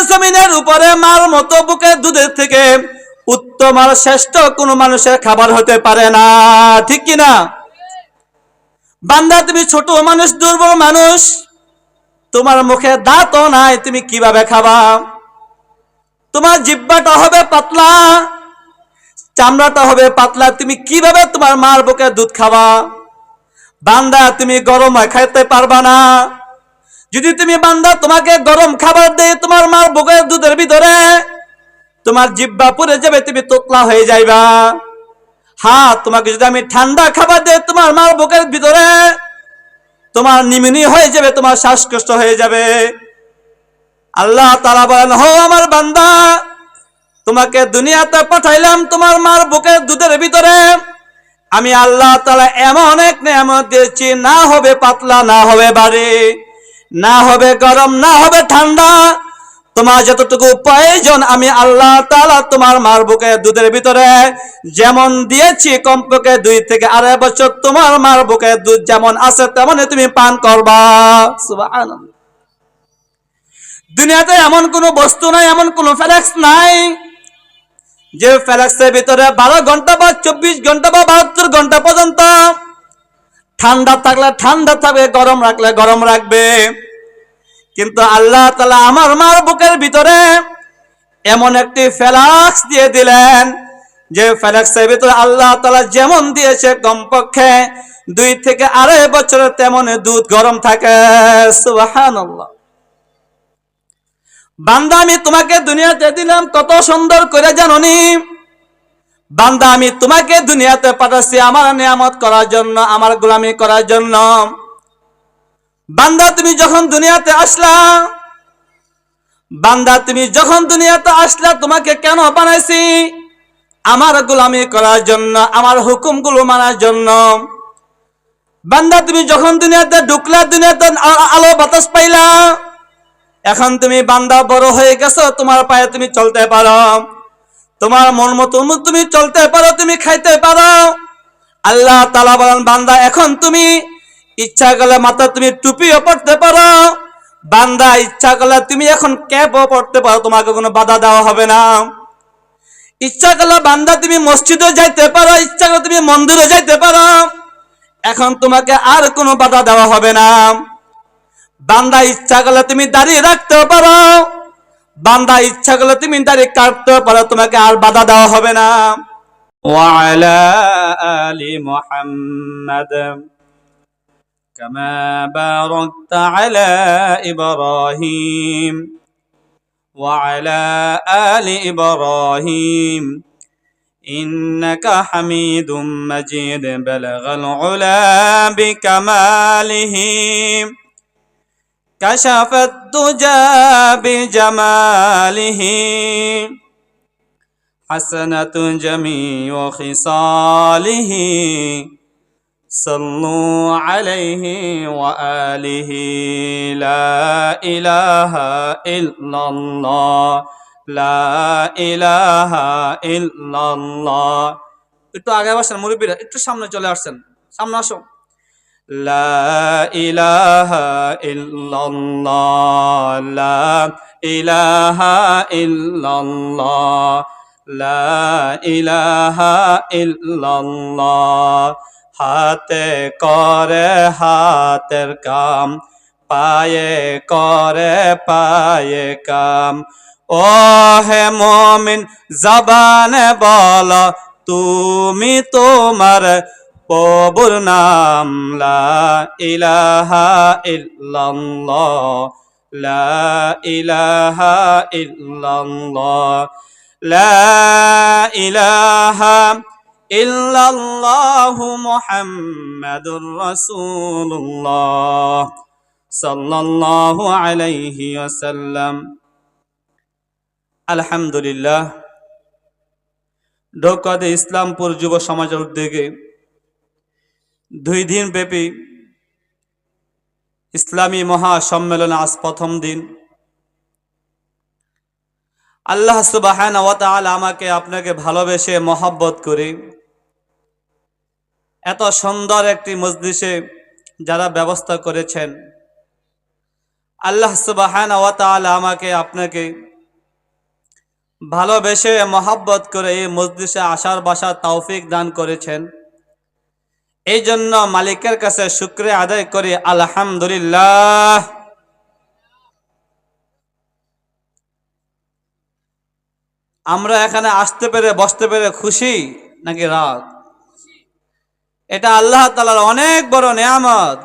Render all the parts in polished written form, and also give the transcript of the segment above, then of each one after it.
জমিনের উপরে মার মতো বুকের দুধের থেকে উত্তম আর শ্রেষ্ঠ কোন মানুষের খাবার হতে পারে না, ঠিক কিনা? বান্দা তুমি ছোট মানুষ, দুর্বল মানুষ, তোমার মুখে দাঁতও নাই, তুমি কিভাবে খাবা? তোমার জিহ্বাটা হবে পাতলা, চামড়াটা হবে পাতলা, তুমি কিভাবে তোমার মার বুকের দুধ খাবা? বান্দা তুমি গরম খাইতে পারবা না। যদি তুমি বান্দা তোমাকে গরম খাবার দেয় তোমার মার বুকের দুধের ভিতরে, তোমার জিহ্বা পুড়ে যাবে, তুমি তোতলা হয়ে যাইবা। হ্যাঁ, তোমাকে যদি আমি ঠান্ডা খাবার দেই তোমার মার বুকের ভিতরে, তোমার নিউমোনিয়া হয়ে যাবে, তোমার শ্বাসকষ্ট হয়ে যাবে। আল্লাহ তাআলা বলেন, হো আমার বান্দা, তোমাকে দুনিয়াতে পাঠাইলাম তোমার মার বুকের দুধের ভিতরে। আমি আল্লাহ তাআলা এমন এক নিয়ামত দিয়েছি, না হবে পাতলা, না হবে ভারী, না হবে গরম, না হবে ঠান্ডা। তোমার যতটুকু প্রয়োজন আমি আল্লাহ তাআলা তোমার মার বুকের দুধের ভিতরে যেমন দিয়েছি, কমপক্ষে 2 থেকে 2.5 বছর তোমার মার বুকের দুধ যেমন আছে তেমনই তুমি পান করবা। সুবহানাল্লাহ। দুনিয়াতে এমন কোন বস্তু নাই, এমন কোন ফ্লেক্স নাই যে ফ্লেক্সের ভিতরে 12 ঘন্টা বা 24 ঘন্টা বা 72 ঘন্টা পর্যন্ত ঠান্ডা থাকলে ঠান্ডা থাকবে, গরম রাখলে গরম রাখবে। কিন্তু আল্লাহ তাআলা আমার মার বুকের ভিতরে এমন একটি ফ্লেক্স দিয়ে দিলেন, যে ফ্লেক্সের ভিতরে আল্লাহ তাআলা যেমন দিয়েছে কমপক্ষে 2 থেকে 2.5 বছর তেমন দুধ গরম থাকে। সুবহানাল্লাহ। বান্দা আমি তোমাকে দুনিয়াতে দিলাম কত সুন্দর করে জানোনি? বান্দা আমি তোমাকে দুনিয়াতে পাঠাচ্ছি আমার নিয়ামত করার জন্য, আমার গোলামি করার জন্য। বান্দা তুমি যখন দুনিয়াতে আসলা, বান্দা তুমি যখন দুনিয়াতে আসলা, তোমাকে কেন বানাইছি? আমার গোলামি করার জন্য, আমার হুকুমগুলো মানার জন্য। বান্দা তুমি যখন দুনিয়াতে ঢুকলা, দুনিয়াতে আলো বাতাস পাইলা, এখন তুমি বান্দা বড় হয়ে গেছো, তোমার পায়ে তুমি চলতে পারো, তোমার মন মতো তুমি চলতে পারো, তুমি খাইতে পারো। আল্লাহ তাআলা বলেন, বান্দা এখন তুমি ইচ্ছা করলে মাথা তুমি টুপিও পড়তে পারো, বান্দা ইচ্ছা করলে তুমি এখন ক্যাপও পড়তে পারো, তোমাকে কোনো বাধা দেওয়া হবে না। ইচ্ছা করলে বান্দা তুমি মসজিদে যাইতে পারো, ইচ্ছা করলে তুমি মন্দিরে যাইতে পারো, এখন তোমাকে আর কোনো বাধা দেওয়া হবে না। বান্দা ইচ্ছা করলে তুমি দাড়ি রাখতেও পারো, বান্দা ইচ্ছা করলে তুমি দাড়ি কাটতেও পারো, তোমাকে আর বাধা দেওয়া হবে না। ওয়ালা আলি মুহাম্মাদ কামা বারাকতা আলা ইব্রাহিম ওয়ালা আলি ইব্রাহিম ইন্নাকা হামিদুম মাজিদ বালাগাল উলা বিকামালিহি كشف الدجى بجماله حسنة جميع خصاله صلوا عليه وآله لا إله إلا الله لا إله إلا الله। একটু আগে বসেন মুরব্বীরা, একটু সামনে চলে আসছেন, সামনে আসো। لا إله إلا الله لا إله إلا الله لا إله إلا الله। হাতে করে হাতের কাম, পায়ে করে পায়ে কাম। ও হে মুমিন জবানে বলো তুমি তোমার প্রভুর নাম। লা ইলাহা ইল্লাল্লাহ লা ইলাহা ইল্লাল্লাহ লা ইলাহা ইল্লাল্লাহু মুহাম্মাদুর রাসূলুল্লাহ সাল্লাল্লাহু আলাইহি ওয়াসাল্লাম। আলহামদুলিল্লাহ, ঢাকা ইসলামপুর যুব সমাজের উদ্যোগে 2 দিন ব্যাপী ইসলামী মহাসম্মেলন আজ প্রথম দিন। আল্লাহ সুবহানাহু ওয়া তাআলা আমাকে আপনাকে ভালোবেসে মহব্বত করে এত সুন্দর একটি মজলিসে যারা ব্যবস্থা করেছেন, আল্লাহ সুবহানাহু ওয়া তাআলা আমাকে আপনাকে ভালোবেসে মহাব্বত করে এই মজলিসে আসার বসার তৌফিক দান করেছেন। এই জন্য মালিকের কাছে শুকরিয়া আদায় করি আলহামদুলিল্লাহ। আমরা এখানে আসতে পেরে বসতে পেরে খুশি নাকি রাগ? এটা আল্লাহ তাআলার অনেক বড় নিয়ামত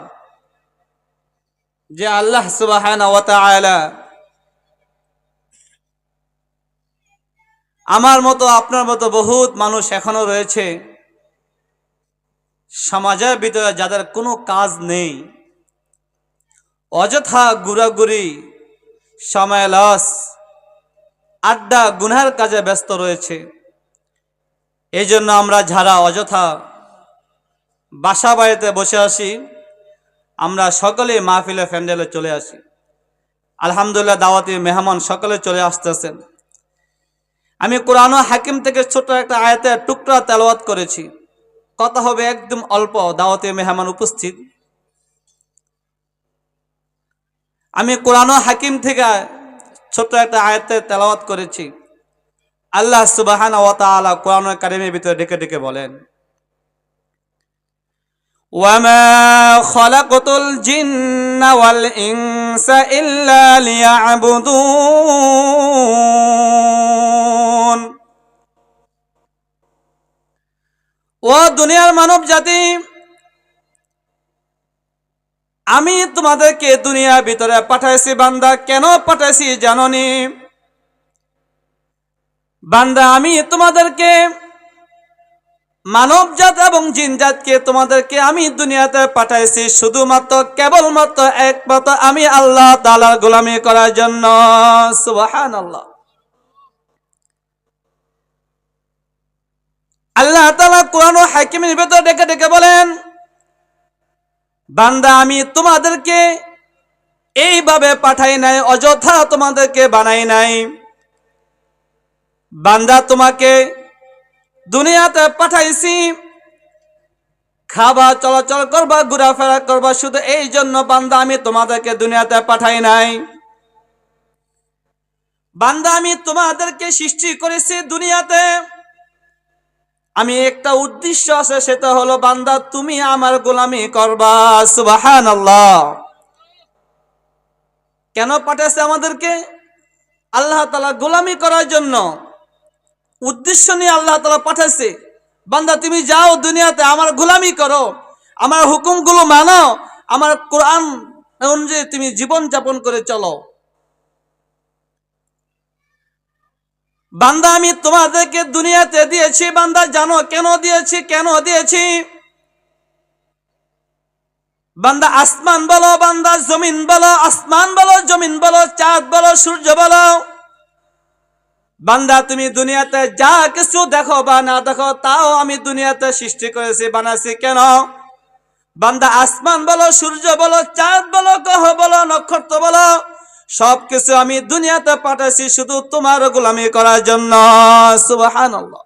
যে আল্লাহ সুবহানাহু ওয়া তাআলা আমার মতো আপনার মতো বহুত মানুষ এখনো রয়েছে সমাজের ভিতরে যাদের কোনো কাজ নেই, অযথা ঘোরাঘুরি, সময় লস, আড্ডা, গুনহার কাজে ব্যস্ত রয়েছে। এই জন্য আমরা যারা অযথা বাসা বাড়িতে বসে আসি, আমরা সকলে মাহফিলে প্যান্ডেলে চলে আসি। আলহামদুলিল্লাহ, দাওয়াতি মেহমান সকলে চলে আসতেছেন। আমি কোরআন ও হাকিম থেকে ছোট একটা আয়াতের টুকরা তেলাওয়াত করেছি। কথা হবে একদম অল্প, দাওয়াতি মেহমান উপস্থিত। আমি কোরআন ও হাকিম থেকে ছোট একটা আয়াতের তেলাওয়াত করেছি। আল্লাহ সুবহানাহু ওয়া তাআলা কোরআনুল কারীমের ভিতরে ডেকে ডেকে বলেন, ওয়ামা খালাকতুল জিন্না ওয়াল ইনসা ইল্লা লিয়াবুদুন। ও দুনিয়ার মানব জাতি, আমি তোমাদেরকে দুনিয়ার ভিতরে পাঠাইছি বান্দা। কেন পাঠাইছি জানোনি? বান্দা, আমি তোমাদেরকে মানব জাত এবং জিন জাতকে তোমাদেরকে আমি দুনিয়াতে পাঠাইছি শুধুমাত্র কেবলমাত্র একমাত্র আমি আল্লাহ তাআলার গোলামি করার জন্য। সুবহানাল্লাহ। আল্লাহ তাআলা কোরআন ও হাকিমের ভিতরে ডেকে ডেকে বলেন, বান্দা, আমি তোমাদেরকে এইভাবে পাঠাই নাই, অযথা তোমাদেরকে বানাই নাই। বান্দা, তোমাকে দুনিয়াতে পাঠাইছি খাবা, চলাচল করবা, ঘোরাফেরা করবা, শুধু এই জন্য বান্দা আমি তোমাদেরকে দুনিয়াতে পাঠাই নাই। বান্দা, আমি তোমাদেরকে সৃষ্টি করেছি দুনিয়াতে, আমি একটা উদ্দেশ্য আছে, সেটা হলো বান্দা তুমি আমার গোলামি করবা। সুবহানাল্লাহ। কেন পাঠাইছে আমাদেরকে? আল্লাহ তাআলা গোলামি করার জন্য উদ্দেশ্য নিয়ে আল্লাহ তাআলা পাঠাইছে। বান্দা, তুমি যাও দুনিয়াতে আমার গোলামি করো, আমার হুকুমগুলো মানো, আমার কোরআন অনুযায়ী তুমি জীবন যাপন করে চলো। বান্দা, আমি তোমাদেরকে দুনিয়াতে দিয়েছি। বান্দা, জানো কেন দিয়েছি? কেন দিয়েছি? বান্দা, আসমান বলো, বান্দা জমিন বলো, আসমান বলো, জমিন বলো, চাঁদ বলো, সূর্য বলো, বান্দা তুমি দুনিয়াতে যা কিছু দেখো বা না দেখো, তাও আমি দুনিয়াতে সৃষ্টি করেছি, বানাইছি। কেন? বান্দা, আসমান বলো, সূর্য বলো, চাঁদ বলো, গ্রহ বলো, নক্ষত্র বলো, সবকিছু আমি দুনিয়াতে পাঠাইছি শুধু তোমার গোলামি করার জন্য। সুবহানাল্লাহ।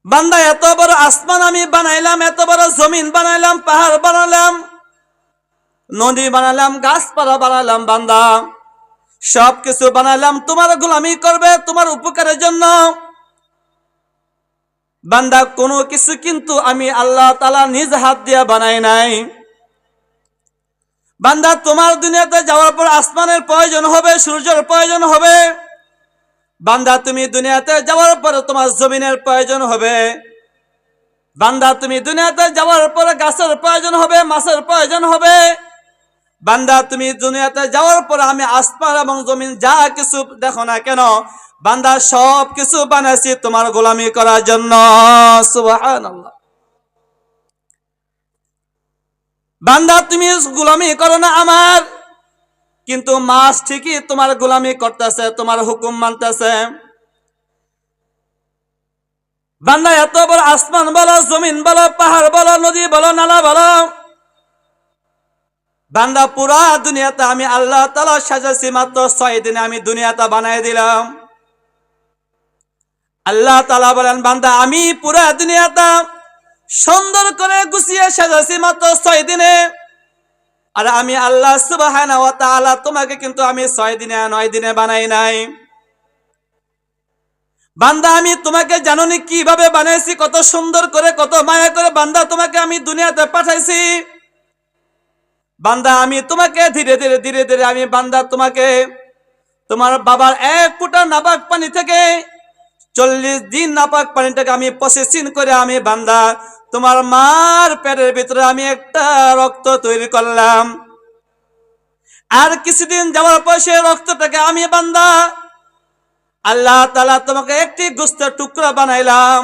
বান্দা, এত বড় আসমান আমি বানাইলাম, এত বড় জমিন বানাইলাম, পাহাড় বানালাম, নদী বানালাম, গাছপালা বানালাম, বান্দা সবকিছু বানালাম তোমার গোলামি করবে, তোমার উপকারের জন্য। বান্দা, কোনো কিছু কিন্তু আমি আল্লাহ তাআলা নিজ হাত দিয়ে বানাই নাই। বান্দা, তোমার দুনিয়াতে যাওয়ার পর আসমানের প্রয়োজন হবে, সূর্যের প্রয়োজন হবে। বান্দা, তুমি দুনিয়াতে যাওয়ার পর তোমার জমিনের প্রয়োজন হবে। বান্দা, তুমি দুনিয়াতে যাওয়ার পর গাছের প্রয়োজন হবে, মাছের প্রয়োজন হবে। বান্দা, তুমি দুনিয়াতে যাওয়ার পর আমি আসমান এবং জমিন যা কিছু দেখো না কেন, বান্দা সব কিছু বানাইছি তোমার গোলামি করার জন্য। সুবহানাল্লাহ। বান্দা, তুমি গোলামি করো না আমার, কিন্তু মাছ ঠিকই তোমার গোলামি করতেছে, তোমার হুকুম মানতেছে। বান্দা, এত বড় আসমান বলো, জমিন বলো, পাহাড় বলো, নদী বলো, নালা বলো, বান্দা পুরা দুনিয়াতে আমি আল্লাহ তাআলা সাজাইছি মাত্র 6 দিনে আমি দুনিয়াটা বানাই দিলাম। আল্লাহ তাআলা বলেন, বান্দা আমি পুরা দুনিয়াটা সুন্দর করে গুছিয়ে সাজাইছি মাত্র 6 দিনে। আর আমি আল্লাহ সুবহানাহু ওয়া তাআলা তোমাকে কিন্তু আমি 6 দিনে 9 দিনে বানাই নাই। বান্দা আমি তোমাকে জানোনি কিভাবে বানাইছি, কত সুন্দর করে, কত মায়া করে বান্দা তোমাকে আমি দুনিয়াতে পাঠাইছি। বান্দা আমি তোমাকে ধীরে ধীরে ধীরে ধীরে আমি বান্দা তোমাকে তোমার বাবার 1 ফোঁটা নাপাক পানি থেকে 40 দিন নাপাক পানিটাকে আমি প্রসেসিং করে আমি বান্দা তোমার মার পেটের ভিতরে আমি একটা রক্ত তৈরি করলাম। আর কিছুদিন যাওয়ার পর সেই রক্তটাকে আমি বান্দা আল্লাহ তাআলা তোমাকে একটি গোস্তের টুকরা বানাইলাম।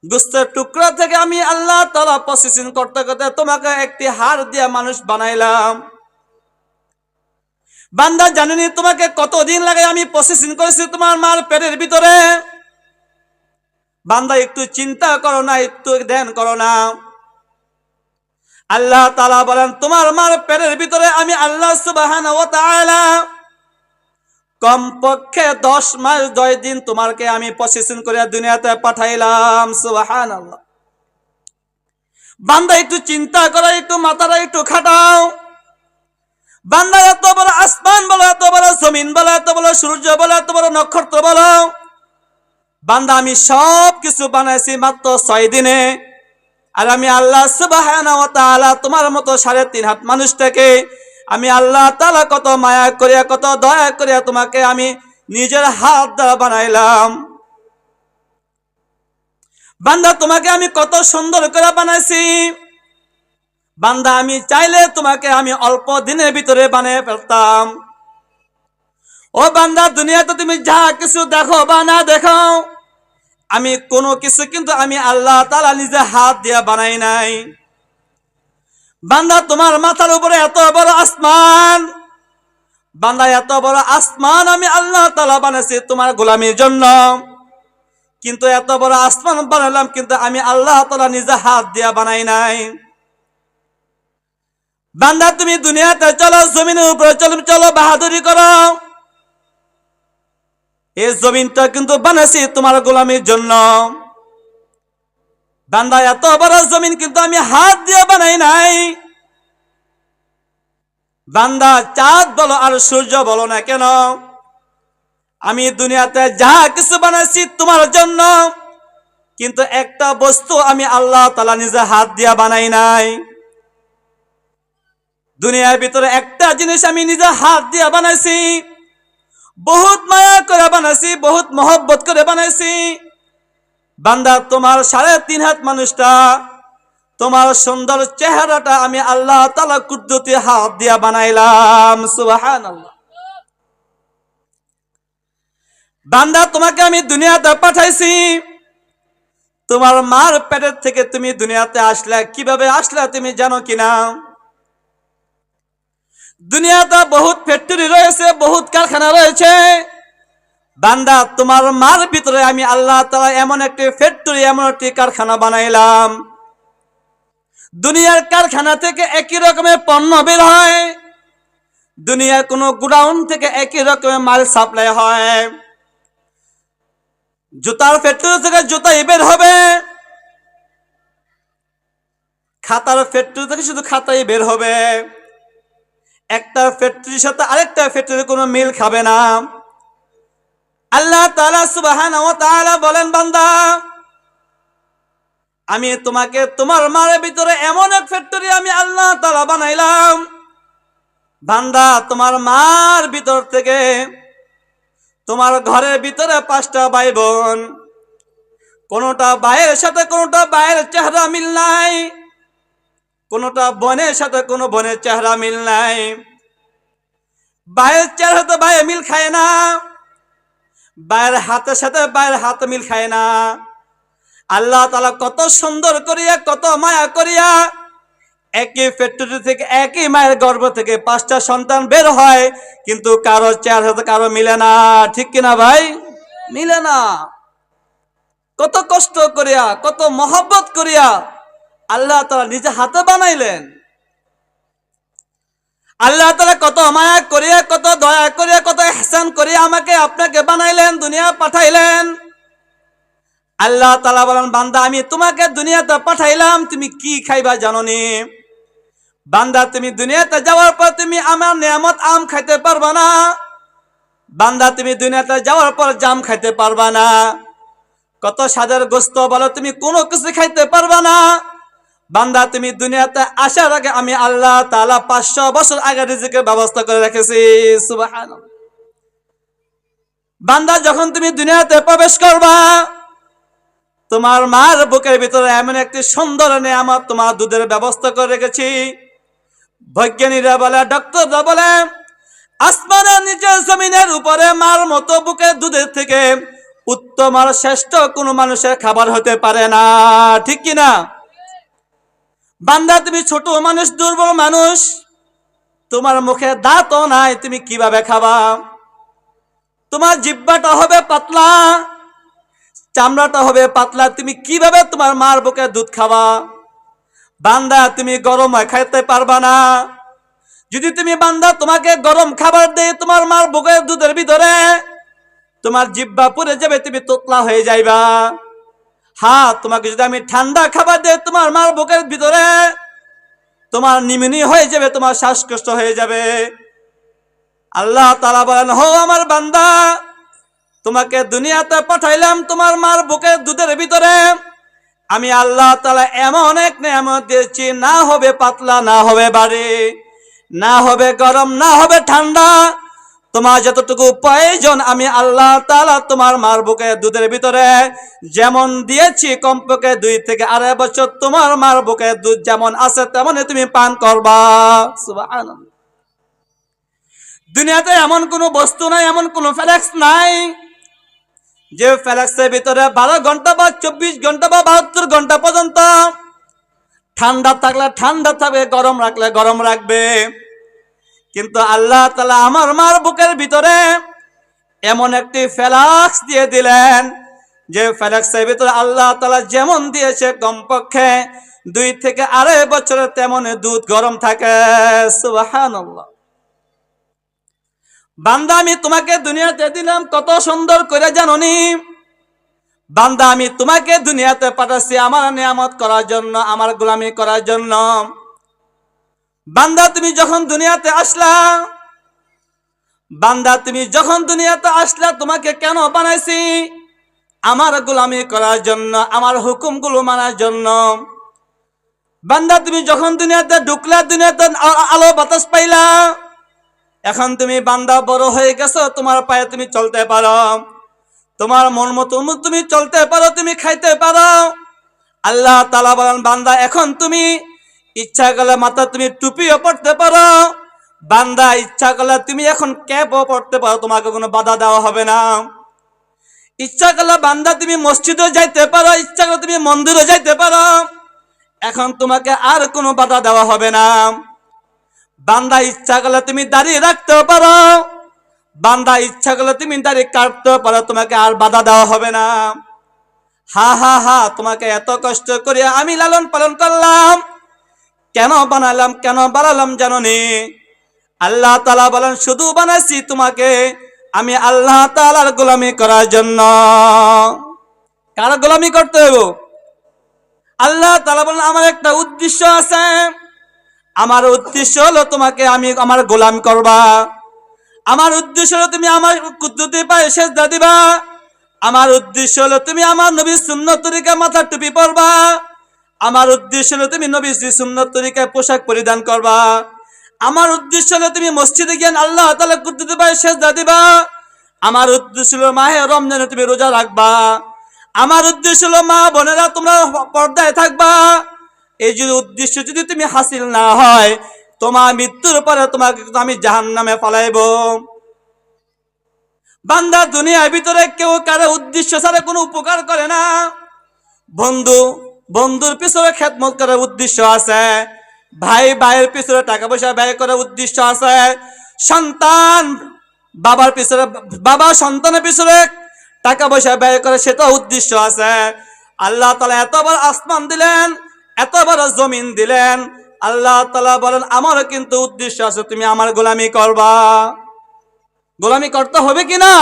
গোস্তের টুকরা থেকে আমি আল্লাহ তাআলা প্রসেসিং করতে করতে তোমাকে একটি হাড় দিয়া মানুষ বানাইলাম। বান্দা জানেনি তোমাকে কতদিন লাগে আমি প্রসেসিং করেছি তোমার মার পেটের ভিতরে। বান্দা একটু চিন্তা করো না, একটু ধ্যান করো না। আল্লাহ তাআলা বলেন তোমার মার পেটের ভিতরে আমি আল্লাহ সুবহানাহু ওয়া তাআলা কমপক্ষে 10 মাস 10 দিন তোমাকে আমি প্রসেসিং করে দুনিয়াতে পাঠাইলাম। সুবহানাল্লাহ। বান্দা একটু চিন্তা করো, একটু মাথাটা একটু খাটাও। বান্দা এত বড় আসমান বলো, এত বড় জমিন বলো, এত বড় সূর্য বলো, এত বড় নক্ষত্র বলো, বান্দা আমি সব কিছু বানাইছি মাত্র 6 দিনে। আর আমি আল্লাহ সুবহানাহু ওয়া তাআলা তোমার মতো 3.5 হাত মানুষটাকে আমি আল্লাহ তাআলা কত মায়া করিয়া কত দয়া করিয়া তোমাকে আমি নিজের হাত দ্বারা বানাইলাম। বান্দা তোমাকে আমি কত সুন্দর করে বানাইছি। বান্দা আমি চাইলে তোমাকে আমি অল্প দিনের ভিতরে বানিয়ে ফেলতাম। ও বান্দা দুনিয়াতে তুমি যা কিছু দেখো বা না দেখো, আমি কোনো কিছু কিন্তু আমি আল্লাহ তাআলা নিজে হাত দিয়ে বানাই নাই। বান্দা তোমার মাথার উপরে এত বড় আসমান, বান্দা এত বড় আসমান আমি আল্লাহ তাআলা বানাইছি তোমার গোলামির জন্য। কিন্তু এত বড় আসমান বানালাম কিন্তু আমি আল্লাহ তাআলা নিজে হাত দিয়ে বানাই নাই। বান্দা তুমি দুনিয়াতে চলো, জমিনের উপরে চলো বাহাদুরি করো। এই জমিনটা কিন্তু বানাইছি তোমার গোলামির জন্য। বান্দা এত বড় জমিন কিন্তু আমি হাত দিয়ে বানাই নাই। বান্দা চাঁদ বলো আর সূর্য বলো না কেন, আমি দুনিয়াতে যা কিছু বানাইছি তোমার জন্য। কিন্তু একটা বস্তু আমি আল্লাহ তাআলা নিজে হাত দিয়ে বানাই নাই। দুনিয়ার ভিতরে একটা জিনিস আমি নিজে হাত দিয়ে বানাইছি, বহুত মায়া করে বানাইছি, বহুত মহব্বত করে বানাইছি। বান্দা তোমার 3.5 হাত মানুষটা, তোমার সুন্দর চেহারাটা আমি আল্লাহ তাআলা কুদরতি হাত দিয়ে বানাইলাম। সুবহানাল্লাহ। বান্দা তোমাকে আমি দুনিয়াতে পাঠাইছি, তোমার মার পেটের থেকে তুমি দুনিয়াতে আসলে কিভাবে আসলে তুমি জানো কিনা? দুনিয়াতে বহুত ফ্যাক্টরি রয়েছে, বহুত কারখানা রয়েছে। বান্দা তোমার মার ভিতরে আমি আল্লাহ তাআলা এমন একটি ফ্যাক্টরি, এমন একটি কারখানা বানাইলাম। দুনিয়ার কারখানা থেকে একই রকমের পণ্য বের হয়, দুনিয়ার কোনো গোডাউন থেকে একই রকমের মাল সাপ্লাই হয়। জুতার ফ্যাক্টরি থেকে জুতাই বের হবে, খাতার ফ্যাক্টরি থেকে শুধু খাতাই বের হবে। একটা ফ্যাক্টরির সাথে আরেকটা ফ্যাক্টরি কোনো মিল খাবে না। আল্লাহ তাআলা সুবহানাহু ওয়া তাআলা বলেন বান্দা আমি তোমাকে তোমার মার ভিতরে এমন এক ফ্যাক্টরি আমি আল্লাহ তাআলা বানাইলাম। বান্দা তোমার মার ভিতর থেকে তোমার ঘরের ভিতরে 5টা ভাই বোন, কোনটা ভাইয়ের সাথে কোনটা ভাইয়ের চেহারা মিল নাই, কোনটা বোনের সাথে কোনো বোনের চেহারা মিল নাই। ভাইয়ের চেহারা তো ভাই মিল খায় না, ভাইয়ের হাতের সাথে ভাইয়ের হাত মিল খায় না। আল্লাহ তাআলা কত সুন্দর করিয়া কত মায়া করিয়া একই ফ্যাক্টরি থেকে একই মায়ের গর্ভ থেকে 5টা সন্তান বের হয়, কিন্তু কারো চেহারা সাথে কারো মিলে না। ঠিক কিনা ভাই? মিলে না। কত কষ্ট করিয়া কত মহব্বত করিয়া আল্লাহ তাআলা নিজে হাতে বানাইলেন। আল্লাহ তাআলা কত মায়া করিয়া কত দয়া করিয়া কত ইহসান করিয়া আমাকে আপনাকে বানাইলেন, দুনিয়া পাঠাইলেন। আল্লাহ তাআলা বলেন বান্দা আমি তোমাকে দুনিয়াতে পাঠাইলাম, তুমি কি খাইবা জানোনি? বান্দা তুমি দুনিয়াতে যাওয়ার পর তুমি আমার নিয়ামত আম খাইতে পারবা না। বান্দা তুমি দুনিয়াতে যাওয়ার পর জাম খাইতে পারবা না। কত স্বাদের গোস্ত বলো, তুমি কোনো কিছু খাইতে পারবা না। বান্দা তুমি দুনিয়াতে আসার আগে আমি আল্লাহ তাআলা 500 বছর আগে রিজিকের ব্যবস্থা করে রেখেছি। সুবহানাল্লাহ। বান্দা যখন তুমি দুনিয়াতে প্রবেশ করবা, তোমার মার বুকের ভিতরে এমন একটি সুন্দর নিয়ামত, তোমার দুধের ব্যবস্থা করে রেখেছি। বৈজ্ঞানিকরা বলে, ডক্টররা বলে, আসমানের নিচে জমিনের উপরে মার মতো বুকের দুধের থেকে উত্তম আর শ্রেষ্ঠ কোনো মানুষের খাবার হতে পারে না। ঠিক কিনা? বান্দা তুমি ছোট মানুষ, দুর্বল মানুষ, তোমার মুখে দাঁতও নাই, তুমি কিভাবে খাবা? তোমার জিহ্বাটা হবে পাতলা, চামড়াটা হবে পাতলা, তুমি কিভাবে তোমার মার বুকের দুধ খাবা? বান্দা তুমি গরম খাইতে পারবা না। যদি তুমি বান্দা তোমাকে গরম খাবার দেয় তোমার মার বুকের দুধের ভিতরে, তোমার জিহ্বা পুড়ে যাবে, তুমি তোতলা হয়ে যাইবা। হ্যাঁ, তোমাকে যদি আমি ঠান্ডা খাবার দেই তোমার মার বুকের ভিতরে, তোমার নিউমোনিয়া হয়ে যাবে, তোমার শ্বাসকষ্ট হয়ে যাবে। আল্লাহ তাআলা বলেন, হো আমার বান্দা, তোমাকে দুনিয়াতে পাঠাইলাম তোমার মার বুকের দুধের ভিতরে। আমি আল্লাহ তাআলা এমন এক নিয়ামত দিয়েছি, না হবে পাতলা, না হবে ভারী, না হবে গরম, না হবে ঠান্ডা। তোমার যতটুকু প্রয়োজন আমি আল্লাহ তাআলা তোমার মার বুকের দুধের ভিতরে যেমন দিয়েছি, কমপক্ষে 2 থেকে 2.5 বছর তোমার মার বুকের দুধ যেমন আছে তেমনই তুমি পান করবা। সুবহানাল্লাহ। দুনিয়াতে এমন কোনো বস্তু নাই, এমন কোনো ফ্লেক্স নাই যে ফ্লেক্সের ভিতরে 12 ঘন্টা বা 24 ঘন্টা বা 72 ঘন্টা পর্যন্ত ঠান্ডা থাকলে ঠান্ডা থাকবে, গরম রাখলে গরম রাখবে। কিন্তু আল্লাহ তাআলা আমার মার বুকের ভিতরে এমন একটি ফ্লেক্স দিয়ে দিলেন, যে ফ্লেক্সের ভিতরে আল্লাহ তাআলা যেমন দিয়েছে কমপক্ষে 2 থেকে 2.5 বছরের তেমন দুধ গরম থাকে। সুবহানাল্লাহ। বান্দা আমি তোমাকে দুনিয়াতে দিলাম কত সুন্দর করে জানোনি? বান্দা আমি তোমাকে দুনিয়াতে পাঠাচ্ছি আমার নিয়ামত করার জন্য, আমার গোলামি করার জন্য। বান্দা তুমি যখন দুনিয়াতে আসলা, বান্দা তুমি যখন দুনিয়াতে আসলা, তোমাকে কেন বানাইছি? আমার গোলামি করার জন্য, আমার হুকুমগুলো মানার জন্য। বান্দা তুমি যখন দুনিয়াতে ঢুকলা, দুনিয়াতে আলো বাতাস পাইলা, এখন তুমি বান্দা বড় হয়ে গেছো, তোমার পায়ে তুমি চলতে পারো, তোমার মন মতো তুমি চলতে পারো, তুমি খাইতে পারো। আল্লাহ তাআলা বলেন, বান্দা এখন তুমি ইচ্ছা করলে মাথা তুমি টুপিও পড়তে পারো, বান্দা ইচ্ছা করলে তুমি এখন ক্যাপও পড়তে পারো, তোমাকে কোনো বাধা দেওয়া হবে না। ইচ্ছা করলে বান্দা তুমি মসজিদে যাইতে পারো, ইচ্ছা করলে তুমি মন্দিরে যাইতে পারো, এখন তোমাকে আর কোনো বাধা দেওয়া হবে না। বান্দা ইচ্ছা করলে তুমি দাড়ি রাখতেও পারো, বান্দা ইচ্ছা করলে তুমি দাড়ি কাটতেও পারো, তোমাকে আর বাধা দেওয়া হবে না। হা হা হা, তোমাকে এত কষ্ট করে আমি লালন পালন করলাম, কেন বানালাম, কেন বানালাম জানোনি? আল্লাহ তাআলা বলেন, শুধু বানাইছি তোমাকে আমি আল্লাহ তাআলার গোলামি করার জন্য। কার গোলামি করতে হবে? আল্লাহ তাআলা বলেন, আমার একটা উদ্দেশ্য আছে, আমার উদ্দেশ্য হলো তোমাকে আমি আমার গোলাম করবা। আমার উদ্দেশ্য হলো তুমি আমার কুদরতি পায়ে সেজদা দিবা। আমার উদ্দেশ্য হলো তুমি আমার নবীর সুন্নত তরিকায় মাথার টুপি পরবা। আমার উদ্দেশ্য হলো তুমি নবীর সুন্নত তরিকায় পোশাক পরিধান করবা। আমার উদ্দেশ্য হলো তুমি মসজিদে গিয়ে আল্লাহ তাআলা কুদরতি পায়ে সেজদা দিবা। আমার উদ্দেশ্য হলো মাহে রমজানে তুমি রোজা রাখবা। আমার উদ্দেশ্য হলো মা বোনেরা তোমরা পর্দায় থাকবা। এই যদি উদ্দেশ্য যদি তুমি হাসিল না হয়, তোমার মৃত্যুর পরে তোমাকে আমি জাহান্নামে ফালাইব। বান্দা দুনিয়ার ভিতরে কেউ কারো উদ্দেশ্য ছাড়া কোনো উপকার করে না। বন্ধুর পিছনে খেদমত করার উদ্দেশ্য আছে, ভাই ভাইয়ের পিছনে টাকা পয়সা ব্যয় করার উদ্দেশ্য আছে, সন্তান বাবা সন্তানের পিছনে টাকা পয়সা ব্যয় করে সেটা উদ্দেশ্য আছে। আল্লাহ তাআলা এত বড় আসমান দিলেন, এত বড় জমিন দিলেন, আল্লাহ তাআলা বলেন আমারও কিন্তু উদ্দেশ্য আছে, তুমি আমার গোলামি করবা। গোলামি করতে হবে কিনা?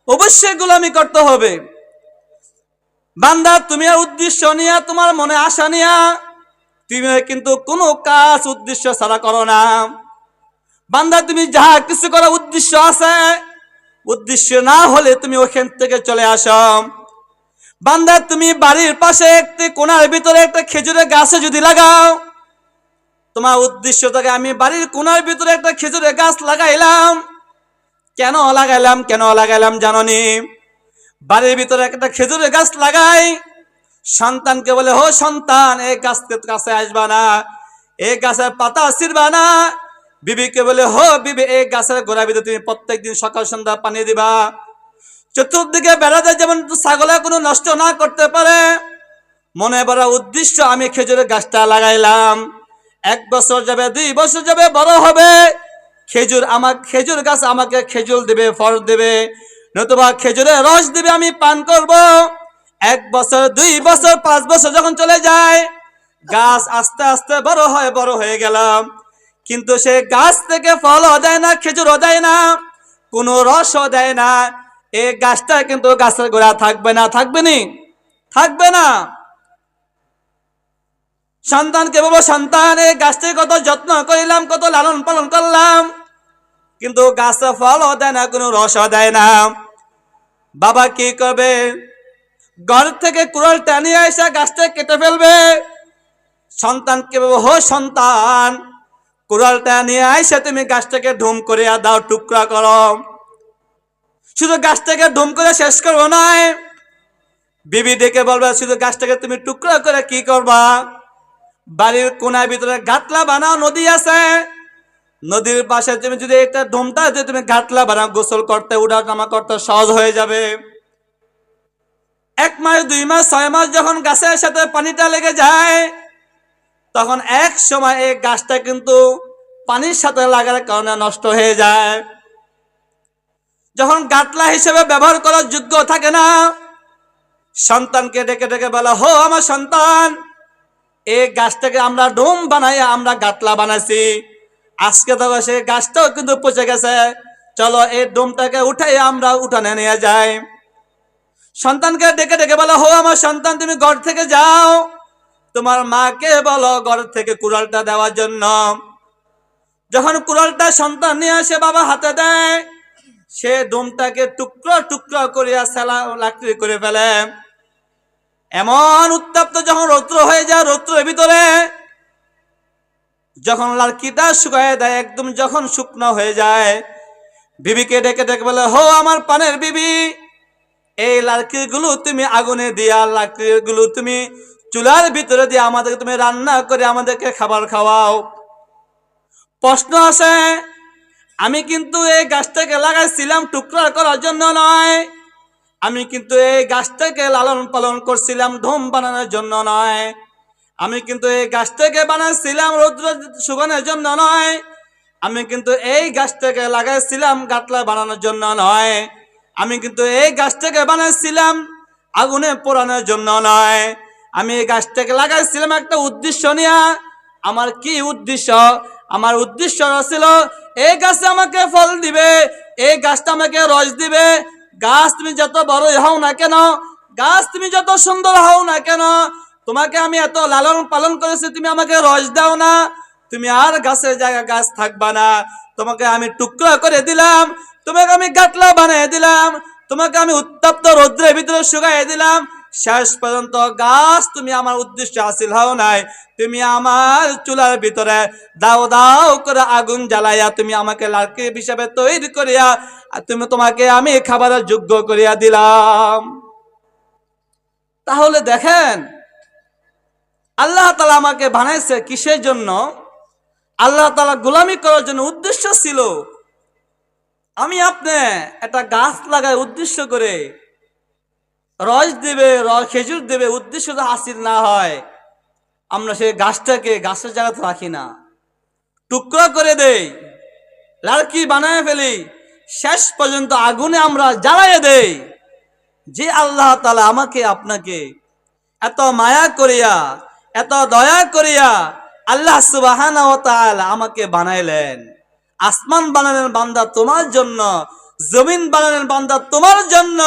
অবশ্যই গোলামি করতে হবে। বান্দা তুমি উদ্দেশ্য নিয়া, তোমার মনে আশা নিয়া তুমি কিন্তু কোনো কাজ উদ্দেশ্য ছাড়া করো না। বান্দা তুমি যা কিছু করার উদ্দেশ্য আছে, উদ্দেশ্য না হলে তুমি ওখান থেকে চলে আসো। বান্দা তুমি বাড়ির পাশে একটি কোণার ভিতরে একটা খেজুরের গাছে যদি লাগাও, তোমার উদ্দেশ্য থাকে আমি বাড়ির কোণার ভিতরে একটা খেজুরের গাছ লাগাইলাম। কেন লাগাইলাম জানোনি? বাড়ির ভিতরে একটা খেজুরের গাছ লাগাই, সন্তানকে বলে হো সন্তান এই গাছের কাছে আসবা না, এই গাছের পাতা ছিঁড়বা না। বিবিকে বলে হো বিবি এই গাছের গোড়ার ভিতরে তুমি প্রত্যেকদিন সকাল সন্ধ্যা পানি দিবা। চতুর্দিকে বেড়া দেয় যেমন ছাগলে কোনো নষ্ট না করতে পারে। মনে বড় উদ্দেশ্য আমি খেজুরের গাছটা লাগাইলাম, 1 বছর যাবে 2 বছর যাবে বড় হবে, খেজুর গাছ আমাকে খেজুর দেবে, ফল দেবে, নতুবা খেজুরের রস দেবে, আমি পান করব। 1 বছর 2 বছর 5 বছর যখন চলে যায়, গাছ আস্তে আস্তে বড় হয়ে গেলাম, কিন্তু সে গাছ থেকে ফলও দেয় না, খেজুরও দেয় না, কোনো রসও দেয় না। এই গাছটা কিন্তু গাছের গোড়া থাকবে না, থাকবে না। সন্তানকে বলবো সন্তান এই গাছটি কত যত্ন করিলাম, কত লালন পালন করলাম, কিন্তু গাছে ফলও দেয় না, কোনো রসও দেয় না। বাবা কি করবে? ঘর থেকে কুড়ালটা নিয়ে এসে গাছটা কেটে ফেলবে। সন্তানকে বলবো হো সন্তান কুড়ালটা নিয়ে এসে তুমি গাছটাকে ঢুম করে দাও, টুকরা করো। শুধু গাছটাকে ঢুম করে শেষ করবো নয়, বিবি ডেকে বলবে শুধু গাছটাকে তুমি টুকরা করে কি করবা? বাড়ির কোনার ভিতরে গাটলা বানাও, নদী আছে, নদীর পাশে তুমি যদি একটা ঢুমটা দিয়ে তুমি গাটলা বানাও, গোসল করতে উঠা নামা করতে সহজ হয়ে যাবে। 1 মাস 2 মাস 6 মাস যখন গাছের সাথে পানিটা লেগে যায়, তখন এক সময় এই গাছটা কিন্তু পানির সাথে লাগার কারণে নষ্ট হয়ে যায়। যখন গাটলা হিসেবে ব্যবহার করার যোগ্য থাকে না, সন্তানকে ডেকে ডেকে বলা হো আমার সন্তান এই গাছটাকে আমরা ডোম বানাই, আমরা গাটলা বানাইছি, আজকে তো সেই গাছটাও কিন্তু পচে গেছে, চলো এই ডোমটাকে উঠাই আমরা উঠানে নিয়ে যাই। সন্তানকে ডেকে ডেকে বলা হো আমার সন্তান তুমি ঘর থেকে যাও, তোমার মাকে বলো ঘর থেকে কুড়ালটা দেওয়ার জন্য। যখন কুড়ালটা সন্তান নিয়ে আসে বাবা হাতে দেয়, সে ডোমটাকে টুকরো টুকরো করিয়া লাকড়ি করে ফেলে। এমন উত্তপ্ত যখন রৌদ্র হয়ে যায়, রৌদ্রের ভিতরে যখন লাকড়িটা শুকায় দেয়, একদম যখন শুকনো হয়ে যায়, বিবিকে ডেকে ডেকে বলে হো আমার পানের বিবি এই লাকড়িগুলো তুমি আগুনে দিয়া, লাকড়িগুলো তুমি চুলার ভিতরে দিয়ে আমাদেরকে তুমি রান্না করে আমাদেরকে খাবার খাওয়াও। প্রশ্ন আছে, আমি কিন্তু এই গাছটাকে লাগাইছিলাম টুকরা করার জন্য নয়, আমি কিন্তু এই গাছটাকে লালন পালন করছিলাম ঢোম বানানোর জন্য নয়, আমি কিন্তু এই গাছটাকে বানাইছিলাম রৌদ্র শুকানোর জন্য নয়, আমি কিন্তু এই গাছটাকে লাগাইছিলাম গাটলা বানানোর জন্য নয়, আমি কিন্তু এই গাছটাকে বানাইছিলাম আগুনে পোড়ানোর জন্য নয়, আমি এই গাছটাকে লাগাইছিলাম একটা উদ্দেশ্য নিয়ে। আমার কি উদ্দেশ্য? আমার উদ্দেশ্য ছিল এই গাছে আমাকে ফল দিবে, এই গাছটা আমাকে রস দিবে। গাছ তুমি যত বড়ই হও না কেন, গাছ তুমি যত সুন্দর হও না কেন, তোমাকে আমি এত লালন পালন করেছি, তুমি আমাকে রস দাও না, তুমি আর গাছের জায়গা গাছ থাকবা না, তোমাকে আমি টুকরা করে দিলাম, তোমাকে আমি গাটলা বানিয়ে দিলাম, তোমাকে আমি উত্তপ্ত রৌদ্রের ভিতরে শুকাই দিলাম, শেষ পর্যন্ত গাছ তুমি আমার উদ্দেশ্য হাসিল হও নাই, তুমি আমার চুলার ভিতরে দাও দাও করে আগুন জ্বালাইয়া তুমি আমাকে লাকড়ি হিসাবে তৈরি করিয়া তোমাকে আমি খাবারের যোগ্য করিয়া দিলাম। তাহলে দেখেন আল্লাহ তাআলা আমাকে বানাইছে কিসের জন্য? আল্লাহ তাআলা গোলামি করার জন্য উদ্দেশ্য ছিল। আমি আপনি একটা গাছ লাগাই উদ্দেশ্য করে, রস দেবে, খেজুর দেবে, উদ্দেশ্য হাসিল না হয়, আমরা সেই গাছটাকে গাছের জায়গাতে রাখি না, টুকরা করে দেই, লাকড়ি বানায় ফেলি, শেষ পর্যন্ত আগুনে আমরা জ্বালাইয়ে দেই। যে আল্লাহ তাআলা আমাকে আপনাকে এত মায়া করিয়া, এত দয়া করিয়া আল্লাহ সুবহানাহু ওয়া তাআলা আমাকে বানাইলেন, আসমান বানালেন বান্দা তোমার জন্য, জমিন বানালেন বান্দা তোমার জন্য,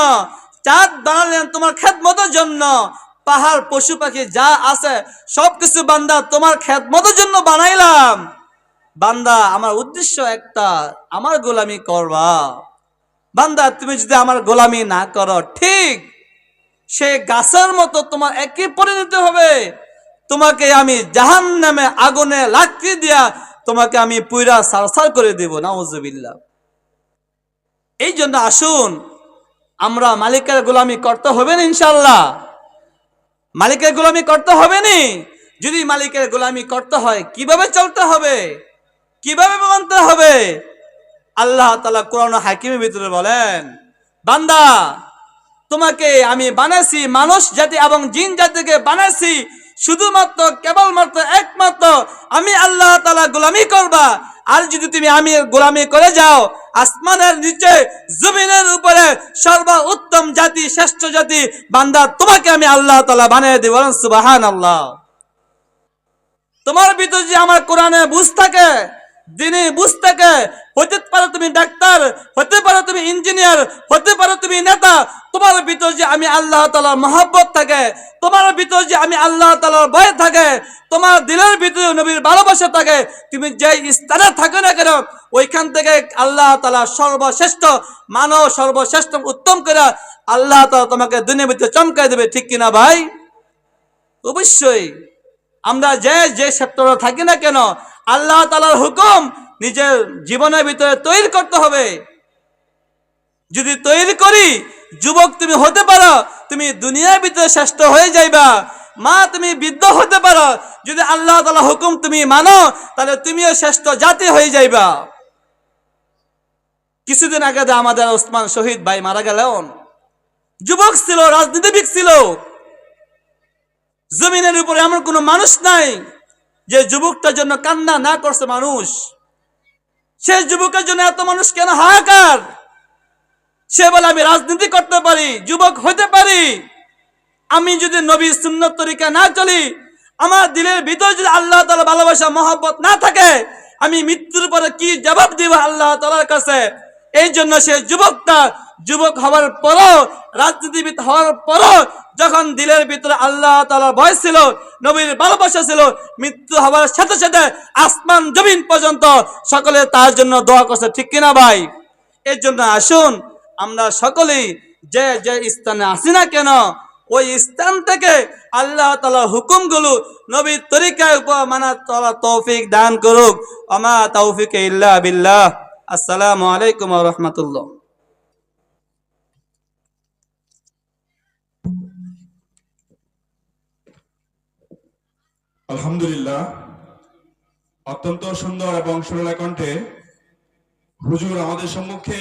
চাঁদ বানালেন তোমার খেদমতের জন্য, পাহাড় পশু পাখি যা আছে সবকিছু বান্দা তোমার খেদমতের জন্য বানাইলাম। বান্দা আমার উদ্দেশ্য একটা, আমার গোলামি করবা। বান্দা তুমি যদি আমার গোলামি না করো, ঠিক সে গাছের মতো তোমার একই পরিণতি হবে। তোমাকে আমি জাহান্নামে আগুনে লাকড়ি দিয়া তোমাকে আমি পুইরা সারসার করে দেব, নাউজুবিল্লাহ। এই জন্য আসুন আমরা মালিকের গোলামি করতে হবে না, ইনশাআল্লাহ মালিকের গোলামি করতে হবে নি। যদি মালিকের গোলামি করতে হয় কিভাবে চলতে হবে, কিভাবে মানতে হবে? আল্লাহ তাআলা কোরআন হাকিমের ভিতরে বলেন, বান্দা তোমাকে আমি বানাইছি, মানুষ জাতি এবং জিন জাতিকে বানাইছি শুধুমাত্র কেবলমাত্র একমাত্র আমি আল্লাহ তাআলা গোলামি করবা। আর যদি তুমি আমি গোলামি করে যাও, আসমানের নিচে জমিনের উপরে সর্বোত্তম জাতি, শ্রেষ্ঠ জাতি বান্দা তোমাকে আমি আল্লাহ তাআলা বানিয়ে দেব। সুবহানাল্লাহ। তোমার ভিতরে যে আমার কোরআনে বুঝ থাকে, দিনে বুঝ থাকে, হতে পারো তুমি ডাক্তার, হতে পারো তুমি ইঞ্জিনিয়ার, হতে পারো তুমি নেতা, তোমার ভিতরে যে আমি আল্লাহ তাআলার মহব্বত থাকে, তোমার ভিতরে যে আমি আল্লাহ তাআলার ভয় থাকে, তোমার দিলের ভিতরে নবীর ভালোবাসা থাকে, তুমি যে স্থানে থাকো না কেন ওইখান থেকে আল্লাহ তাআলা সর্বশ্রেষ্ঠ মানব, সর্বশ্রেষ্ঠ উত্তম করে আল্লাহ তাআলা তোমাকে দুনিয়ার ভিতরে চমকাই দেবে, ঠিক কিনা ভাই? অবশ্যই আমরা যে সেক্টরে থাকি না কেন আল্লাহ তাআলার হুকুম নিজের জীবনের ভিতরে তৈরি করতে হবে। যদি তৈরি করি, যুবক তুমি হতে পারো, তুমি দুনিয়ার ভিতরে শ্রেষ্ঠ হয়ে যাইবা। মা তুমি বৃদ্ধ হতে পারো, যদি আল্লাহ তাআলার হুকুম তুমি মানো তাহলে তুমিও শ্রেষ্ঠ জাতি হয়ে যাইবা। কিছুদিন আগে আমাদের ওসমান শহীদ ভাই মারা গেলেন। যুবক ছিল, রাজনীতিবিদ ছিল। জমিনের উপরে এমন কোনো মানুষ নাই যে যুবকটার জন্য কান্না না করছে মানুষ। সেই যুবকের জন্য এত মানুষ কেন হাহাকার? সে বলে আমি রাজনীতি করতে পারি, যুবক হতে পারি, আমি যদি নবীর সুন্নত তরিকা না চলি, আমার দিলের ভিতরে যদি আল্লাহ তাআলা ভালোবাসা মহব্বত না থাকে, আমি মৃত্যুর পরে কি জবাব দিব আল্লাহ তাআলার কাছে? এই জন্য সে যুবকটা যুবক হওয়ার পরও, রাজনীতিবিদ হওয়ার পরও যখন দিলের ভিতরে আল্লাহ তাআলার ভয় ছিল, নবীর ভালোবাসা ছিল, মৃত্যু হওয়ার সাথে সাথে আসমান জমিন পর্যন্ত সকলে তার জন্য দোয়া করছে, ঠিক কিনা ভাই? এর জন্য আসুন আমরা সকলেই যে যে স্থানে আসি না কেন ওই স্থান থেকে আল্লাহ তাআলার হুকুমগুলো নবীর তরিকার উপর মানার তৌফিক দান করুক। আমা তৌফিক ইল্লা বিল্লাহ। আসসালামু আলাইকুম ওয়া রাহমাতুল্লাহ। আলহামদুলিল্লাহ, অত্যন্ত সুন্দর এবং সুরেলা কণ্ঠে হুজুর আমাদের সম্মুখে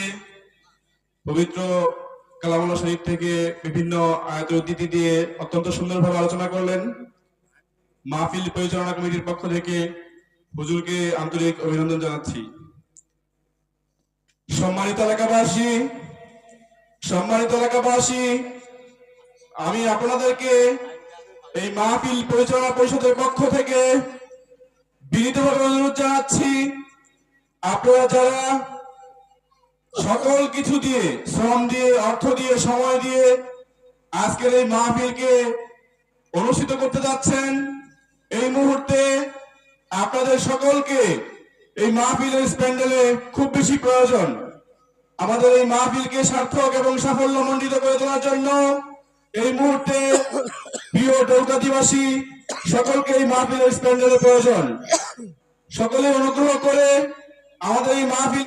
পবিত্র কালামুল্লাহ শরীফ থেকে বিভিন্ন আয়াতের উদ্ধৃতি দিয়ে অত্যন্ত সুন্দরভাবে আলোচনা করলেন। মাহফিল পরিচালনা কমিটির পক্ষ থেকে হুজুরকে আন্তরিক অভিনন্দন জানাচ্ছি। সম্মানিত এলাকাবাসী, আমি আপনাদেরকে এই মাহফিল পরিচালনা পরিষদের পক্ষ থেকে বিনীতভাবে অনুরোধ জানাচ্ছি, আপনারা যারা সকল কিছু দিয়ে, শ্রম দিয়ে, অর্থ দিয়ে, সময় দিয়ে আজকের এই মাহফিলকে অনুষ্ঠিত করতে যাচ্ছেন, এই মুহূর্তে আপনাদের সকলকে এই মাহফিলের প্যান্ডেলে খুব বেশি প্রয়োজন। আমাদের এই মাহফিলকে সার্থক এবং সাফল্যমণ্ডিত করে তোলার জন্য এই মুহূর্তে প্রিয় ডৌকাদিবাসী সকলকে এই মাহফিলের প্যান্ডেলের প্রয়োজন। সকলে অনুগ্রহ করে আমাদের এই মাহফিল